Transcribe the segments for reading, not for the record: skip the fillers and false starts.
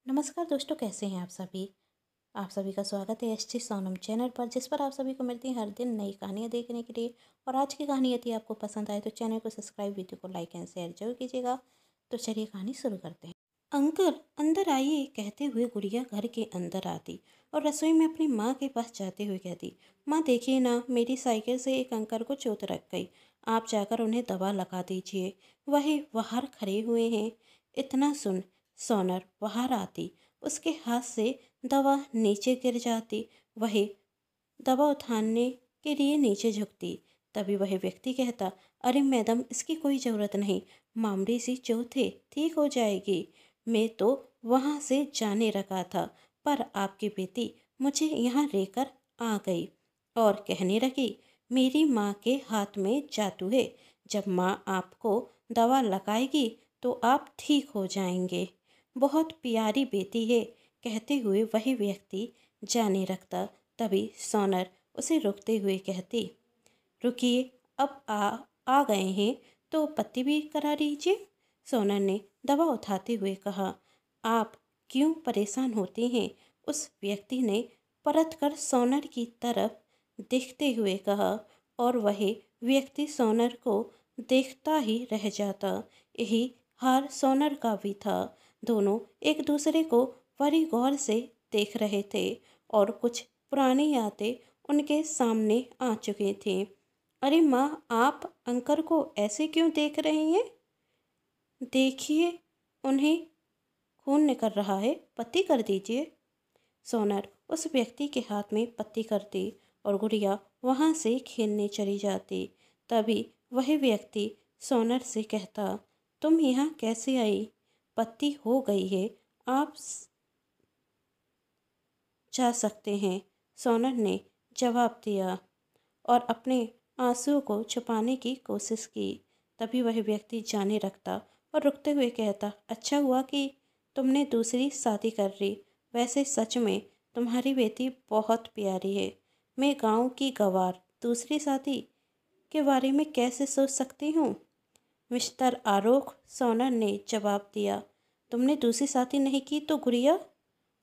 नमस्कार दोस्तों, कैसे हैं आप सभी का स्वागत है एस टी सोनम चैनल पर, जिस पर आप सभी को मिलती हैं हर दिन नई कहानियाँ देखने के लिए। और आज की कहानी यदि आपको पसंद आए तो चैनल को सब्सक्राइब, वीडियो को लाइक एंड शेयर जरूर कीजिएगा। तो चलिए कहानी शुरू करते हैं। अंकल अंदर आइए, कहते हुए गुड़िया घर के अंदर आती और रसोई में अपनी माँ के पास जाते हुए कहती, माँ देखिए ना, मेरी साइकिल से एक अंकल को चोट लग गई। आप जाकर उन्हें दवा लगा दीजिए, वही बाहर खड़े हुए हैं। इतना सुन सोनर बाहर आती, उसके हाथ से दवा नीचे गिर जाती। वही दवा उठाने के लिए नीचे झुकती। तभी वह व्यक्ति कहता, अरे मैडम, इसकी कोई ज़रूरत नहीं, मामूली सी चोट है, ठीक हो जाएगी। मैं तो वहाँ से जाने रखा था, पर आपकी बेटी मुझे यहाँ लेकर आ गई और कहने लगी, मेरी माँ के हाथ में जादू है, जब माँ आपको दवा लगाएगी तो आप ठीक हो जाएंगे। बहुत प्यारी बेटी है, कहते हुए वही व्यक्ति जाने रखता। तभी सोनर उसे रोकते हुए कहती, रुकिए, अब आ गए हैं तो पत्ती भी करा लीजिए। सोनर ने दवा उठाते हुए कहा, आप क्यों परेशान होती हैं? उस व्यक्ति ने परत कर सोनर की तरफ देखते हुए कहा, और वही व्यक्ति सोनर को देखता ही रह जाता। यही हाल सोनर का भी था। दोनों एक दूसरे को बड़ी गौर से देख रहे थे और कुछ पुरानी यादें उनके सामने आ चुकी थी। अरे माँ, आप अंकल को ऐसे क्यों देख रही हैं? देखिए, उन्हें खून निकल रहा है, पत्ती कर दीजिए। सोनर उस व्यक्ति के हाथ में पत्ती करती और गुड़िया वहाँ से खेलने चली जाती। तभी वही व्यक्ति सोनर से कहता, तुम यहाँ कैसे आई? पत्ती हो गई है, आप जा सकते हैं। सोनर ने जवाब दिया और अपने आंसुओं को छुपाने की कोशिश की। तभी वह व्यक्ति जाने लगता और रुकते हुए कहता, अच्छा हुआ कि तुमने दूसरी शादी कर ली। वैसे सच में तुम्हारी बेटी बहुत प्यारी है। मैं गांव की गवार दूसरी शादी के बारे में कैसे सोच सकती हूँ? मिस्टर आरोख, सोनर ने जवाब दिया, तुमने दूसरी शादी नहीं की तो गुड़िया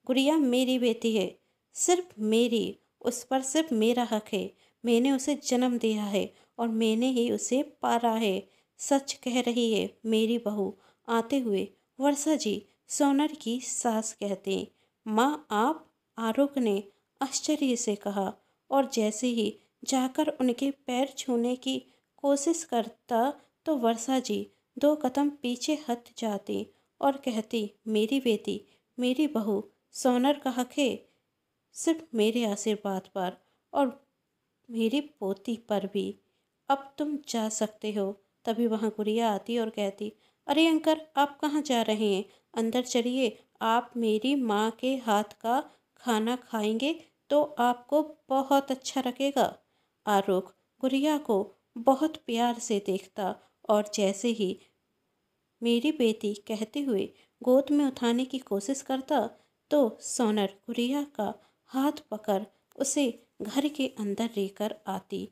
गुड़िया मेरी बेटी है, सिर्फ मेरी। उस पर सिर्फ मेरा हक है। मैंने उसे जन्म दिया है और मैंने ही उसे पाला है। सच कह रही है मेरी बहू। आते हुए वर्षा जी, सोनर की सास, कहते, माँ आप? आरोक ने आश्चर्य से कहा और जैसे ही जाकर उनके पैर छूने की कोशिश करता तो वर्षा जी 2 कदम पीछे हट जाती और कहती, मेरी बेटी, मेरी बहू, सोनर का हक है सिर्फ मेरे आशीर्वाद पर और मेरी पोती पर भी। अब तुम जा सकते हो। तभी वहाँ गुड़िया आती और कहती, अरे अंकल, आप कहाँ जा रहे हैं? अंदर चलिए, आप मेरी माँ के हाथ का खाना खाएंगे तो आपको बहुत अच्छा लगेगा। आरोक गुड़िया को बहुत प्यार से देखता और जैसे ही मेरी बेटी कहते हुए गोद में उठाने की कोशिश करता तो सोनर गुड़िया का हाथ पकड़ उसे घर के अंदर लेकर आती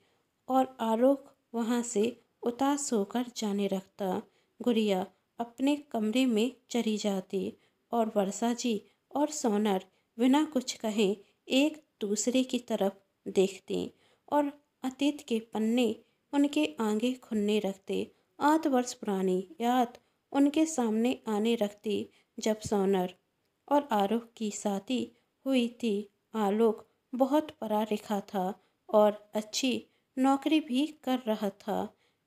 और आरोक वहाँ से उदास होकर जाने लगता। गुड़िया अपने कमरे में चली जाती और वर्षा जी और सोनर बिना कुछ कहे एक दूसरे की तरफ देखती और अतीत के पन्ने उनके आगे खुलने लगते। 8 वर्ष पुरानी याद उनके सामने आने लगती जब सोनर और आलोक की शादी हुई थी। आलोक बहुत पढ़ा लिखा था और अच्छी नौकरी भी कर रहा था,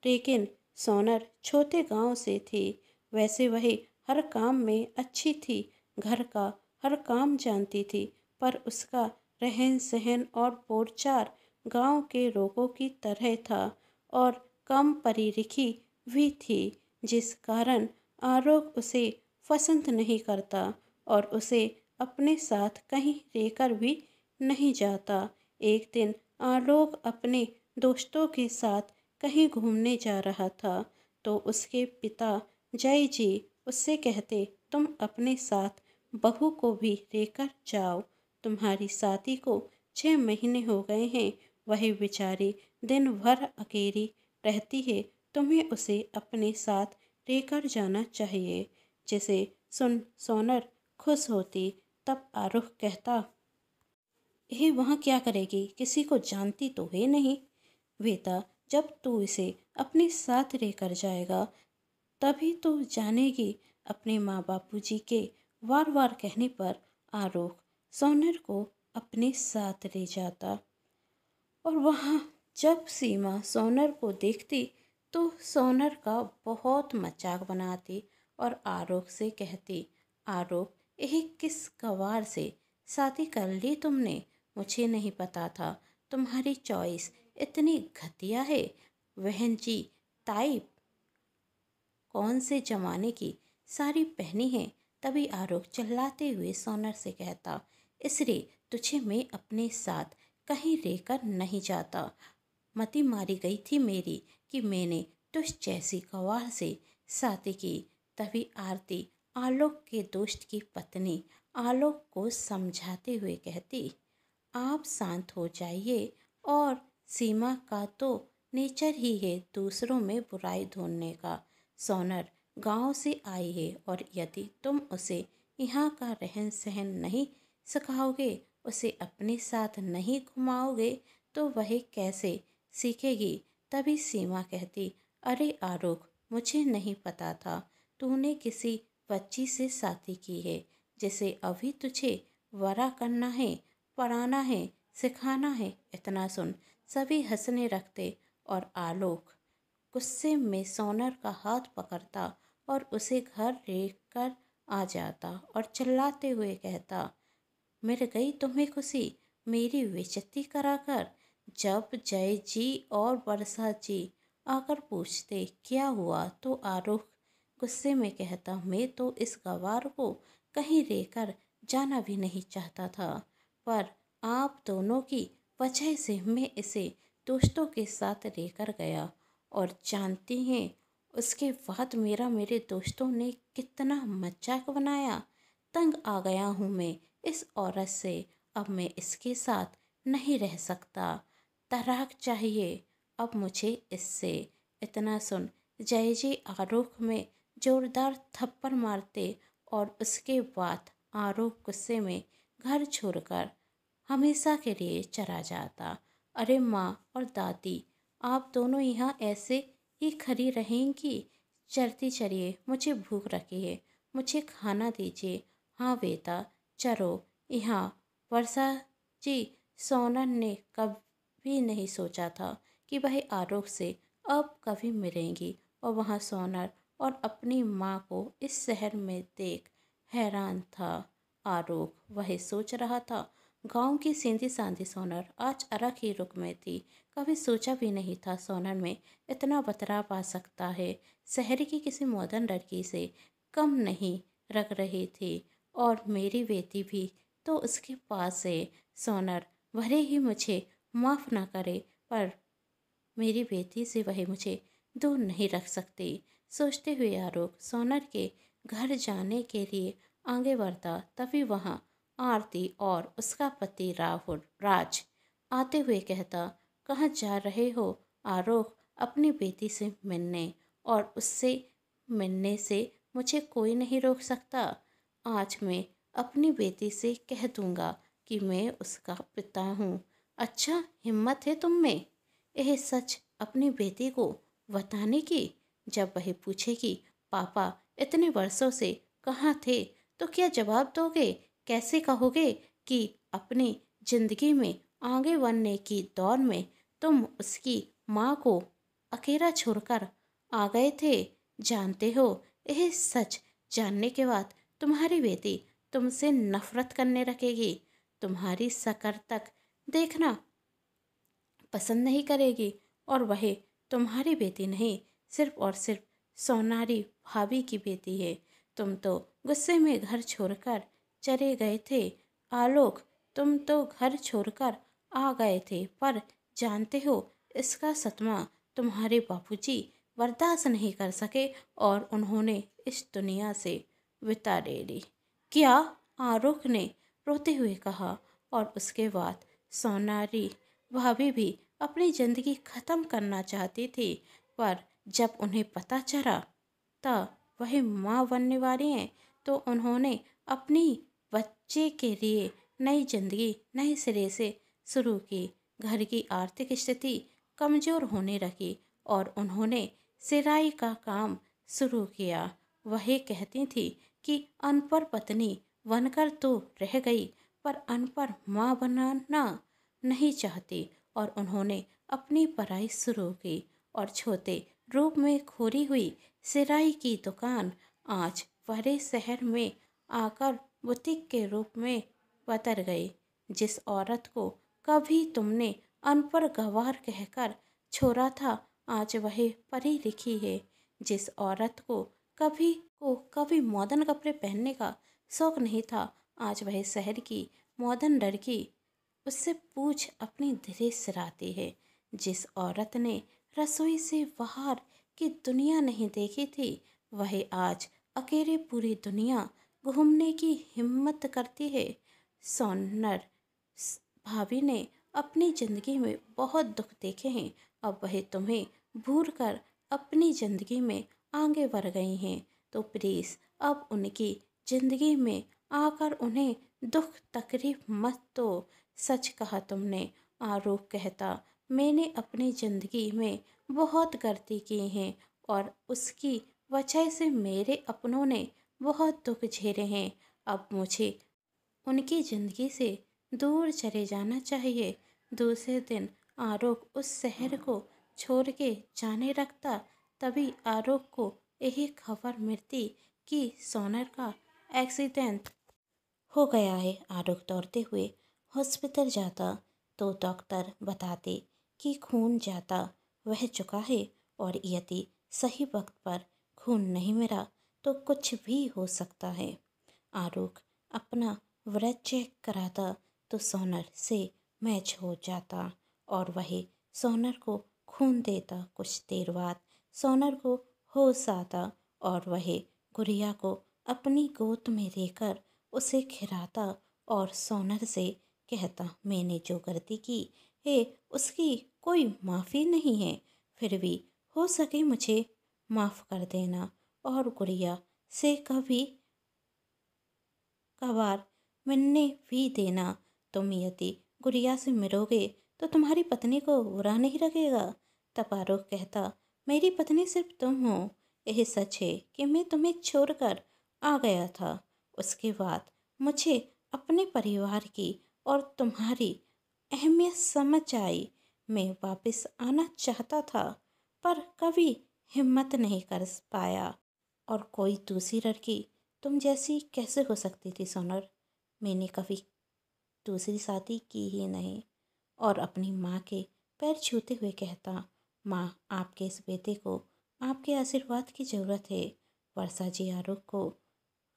लेकिन सोनर छोटे गांव से थी। वैसे वही हर काम में अच्छी थी, घर का हर काम जानती थी, पर उसका रहन सहन और बोलचाल गांव के लोगों की तरह था और कम पढ़ी लिखी भी थी, जिस कारण आलोक उसे पसंद नहीं करता और उसे अपने साथ कहीं लेकर भी नहीं जाता। एक दिन आलोक अपने दोस्तों के साथ कहीं घूमने जा रहा था तो उसके पिता जय जी उससे कहते, तुम अपने साथ बहू को भी लेकर जाओ, तुम्हारी शादी को 6 महीने हो गए हैं, वही बेचारी दिन भर अकेली रहती है, तुम्हें उसे अपने साथ लेकर जाना चाहिए। जिसे सुन सोनर खुश होती। तब आरुष कहता, ये वहाँ क्या करेगी, किसी को जानती तो है नहीं। बेटा, जब तू इसे अपने साथ लेकर जाएगा तभी तो जानेगी। अपने माँ बापूजी के वार वार कहने पर आरुष सोनर को अपने साथ ले जाता और वहाँ जब सीमा सोनर को देखती तो सोनर का बहुत मजाक बनाती और आरुष से कहती, आरुष, यह किस गवार से शादी कर ली तुमने? मुझे नहीं पता था तुम्हारी चॉइस इतनी घटिया है। बहन जी, ताई कौन से जमाने की साड़ी पहनी है? तभी आरुष चिल्लाते हुए सोनर से कहता, इसलिए तुझे मैं अपने साथ कहीं लेकर नहीं जाता। मती मारी गई थी मेरी कि मैंने तुझ जैसी गवार से शादी की। तभी आरती आलोक के दोस्त की पत्नी आलोक को समझाते हुए कहती, आप शांत हो जाइए। और सीमा का तो नेचर ही है दूसरों में बुराई ढूंढने का। सोनर गांव से आई है और यदि तुम उसे यहाँ का रहन सहन नहीं सिखाओगे, उसे अपने साथ नहीं घुमाओगे तो वह कैसे सीखेगी? तभी सीमा कहती, अरे आरुष, मुझे नहीं पता था तूने किसी बच्ची से शादी की है जिसे अभी तुझे बड़ा करना है, पढ़ाना है, सिखाना है। इतना सुन सभी हंसने लगते और आलोक गुस्से में सोनर का हाथ पकड़ता और उसे घर लेकर आ जाता और चिल्लाते हुए कहता, मिल गई तुम्हें खुशी मेरी बेइज्जती कराकर। जब जय जी और वर्षा जी आकर पूछते क्या हुआ तो आरुष गुस्से में कहता, मैं तो इस गवार को कहीं लेकर जाना भी नहीं चाहता था, पर आप दोनों की वजह से मैं इसे दोस्तों के साथ लेकर गया और जानती हैं उसके बाद मेरे दोस्तों ने कितना मजाक बनाया। तंग आ गया हूँ मैं इस औरत से, अब मैं इसके साथ नहीं रह सकता। तलाक चाहिए अब मुझे इससे। इतना सुन जय जी आरुष में जोरदार थप्पड़ मारते और उसके बाद आरुष गुस्से में घर छोड़कर हमेशा के लिए चला जाता। अरे माँ और दादी, आप दोनों यहाँ ऐसे ही खड़ी रहेंगी? चलती चलिए, मुझे भूख लगी है, मुझे खाना दीजिए। हाँ बेटा, चलो यहाँ। वर्षा जी, सोनल ने कभी नहीं सोचा था कि वह आरुष से अब कभी मिलेंगी और वहाँ सोनल और अपनी माँ को इस शहर में देख हैरान था। आरुष वह सोच रहा था, गांव की सीधी सादी सोनल आज अलग ही रुख में थी। कभी सोचा भी नहीं था सोनल में इतना बदलाव आ सकता है। शहर की किसी मॉडर्न लड़की से कम नहीं रख रही थी और मेरी बेटी भी तो उसके पास है। सोनल भले ही मुझे माफ़ ना करे पर मेरी बेटी से वह मुझे दूर नहीं रख सकती। सोचते हुए आरुष सोनल के घर जाने के लिए आगे बढ़ता। तभी वहाँ आरती और उसका पति राहुल राज आते हुए कहता, कहाँ जा रहे हो आरुष? अपनी बेटी से मिलने, और उससे मिलने से मुझे कोई नहीं रोक सकता। आज मैं अपनी बेटी से कह दूंगा कि मैं उसका पिता हूँ। अच्छा हिम्मत है तुम में यह सच अपनी बेटी को बताने की। जब वह पूछेगी पापा इतने वर्षों से कहाँ थे, तो क्या जवाब दोगे? कैसे कहोगे कि अपनी जिंदगी में आगे बढ़ने की दौड़ में तुम उसकी माँ को अकेला छोड़कर आ गए थे? जानते हो यह सच जानने के बाद तुम्हारी बेटी तुमसे नफरत करने लगेगी, तुम्हारी शक्ल तक देखना पसंद नहीं करेगी और वह तुम्हारी बेटी नहीं, सिर्फ और सिर्फ सोनारी भाभी की बेटी है। तुम तो गुस्से में घर छोड़कर चले गए थे आलोक, तुम तो घर छोड़कर आ गए थे, पर जानते हो इसका सदमा तुम्हारे बापूजी बर्दाश्त नहीं कर सके और उन्होंने इस दुनिया से विदा ले ली। क्या? आरुष ने रोते हुए कहा। और उसके बाद सोनारी भाभी भी अपनी ज़िंदगी ख़त्म करना चाहती थी, पर जब उन्हें पता चला तब वह माँ बनने वाली हैं तो उन्होंने अपनी बच्चे के लिए नई जिंदगी नए सिरे से शुरू की। घर की आर्थिक स्थिति कमज़ोर होने लगी और उन्होंने सिलाई का काम शुरू किया। वह कहती थी कि अनपढ़ पत्नी बनकर तो रह गई, पर अनपढ़ माँ बनना नहीं चाहती, और उन्होंने अपनी पढ़ाई शुरू की और छोटे रूप में खोली हुई सिलाई की दुकान आज बड़े शहर में आकर बुटीक के रूप में बदल गई। जिस औरत को कभी तुमने अनपढ़ गंवार कहकर छोड़ा था, आज वह पढ़ी लिखी है। जिस औरत को कभी मॉडर्न कपड़े पहनने का शौक नहीं था, आज वह शहर की मॉडर्न लड़की उससे पूछ अपनी ड्रेस सिलाती है। जिस औरत ने रसोई से बाहर की दुनिया नहीं देखी थी, वह आज अकेले पूरी दुनिया घूमने की हिम्मत करती है। सोनर भाभी ने अपनी जिंदगी में बहुत दुख देखे हैं, अब वह तुम्हें भूल कर अपनी जिंदगी में आगे बढ़ गई हैं, तो प्लीज़ अब उनकी जिंदगी में आकर उन्हें दुख तकलीफ मत दो। सच कहा तुमने, आरोप कहता। मैंने अपनी ज़िंदगी में बहुत गलती की हैं और उसकी वजह से मेरे अपनों ने बहुत दुख झेले हैं। अब मुझे उनकी ज़िंदगी से दूर चले जाना चाहिए। दूसरे दिन आरोप उस शहर को छोड़ के जाने लगता। तभी आरोप को यही खबर मिलती कि सोनर का एक्सीडेंट हो गया है। आरोप दौड़ते हुए हॉस्पिटल जाता तो डॉक्टर बताते कि खून ज़्यादा बह चुका है और यदि सही वक्त पर खून नहीं मिला तो कुछ भी हो सकता है। आरोप अपना ब्लड चेक कराता तो सोनर से मैच हो जाता और वह सोनर को खून देता। कुछ देर बाद सोनर को होश आता और वह गुड़िया को अपनी गोद में लेकर उसे खिलाता और सोनर से कहता, मैंने जो गलती की है उसकी कोई माफ़ी नहीं है, फिर भी हो सके मुझे माफ़ कर देना और गुड़िया से कभी कभार मिलने भी देना। तुम यदि गुड़िया से मिलोगे तो तुम्हारी पत्नी को बुरा नहीं लगेगा। तब आरोप कहता, मेरी पत्नी सिर्फ तुम हो। यह सच है कि मैं तुम्हें छोड़कर आ गया था। उसके बाद मुझे अपने परिवार की और तुम्हारी अहमियत समझ आई। मैं वापस आना चाहता था पर कभी हिम्मत नहीं कर पाया। और कोई दूसरी लड़की तुम जैसी कैसे हो सकती थी सोनर? मैंने कभी दूसरी शादी की ही नहीं। और अपनी माँ के पैर छूते हुए कहता, माँ आपके इस बेटे को आपके आशीर्वाद की ज़रूरत है। वर्षा जी आरोप को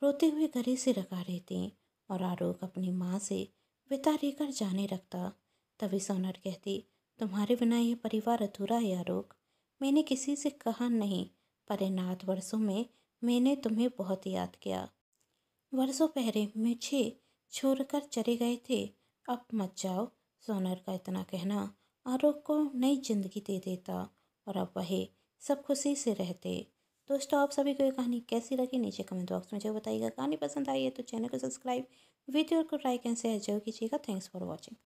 रोते हुए गले से लगा रही थी और आरोप अपनी माँ से विदा लेकर जाने लगता। तभी सोनर कहती, तुम्हारे बिना ये परिवार अधूरा है आरोप। मैंने किसी से कहा नहीं, पर इन 8 वर्षों में मैंने तुम्हें बहुत याद किया। वर्षों पहले मुझे छोड़कर चले गए थे, अब मत जाओ। सोनर का इतना कहना आरोप को नई जिंदगी दे देता और अब वह सब खुशी से रहते। दोस्तों, आप सभी को ये कहानी कैसी लगी नीचे कमेंट बॉक्स में जरूर बताइएगा। कहानी पसंद आई है तो चैनल को सब्सक्राइब, वीडियो को लाइक एंड शेयर जरूर कीजिएगा। Thanks for watching.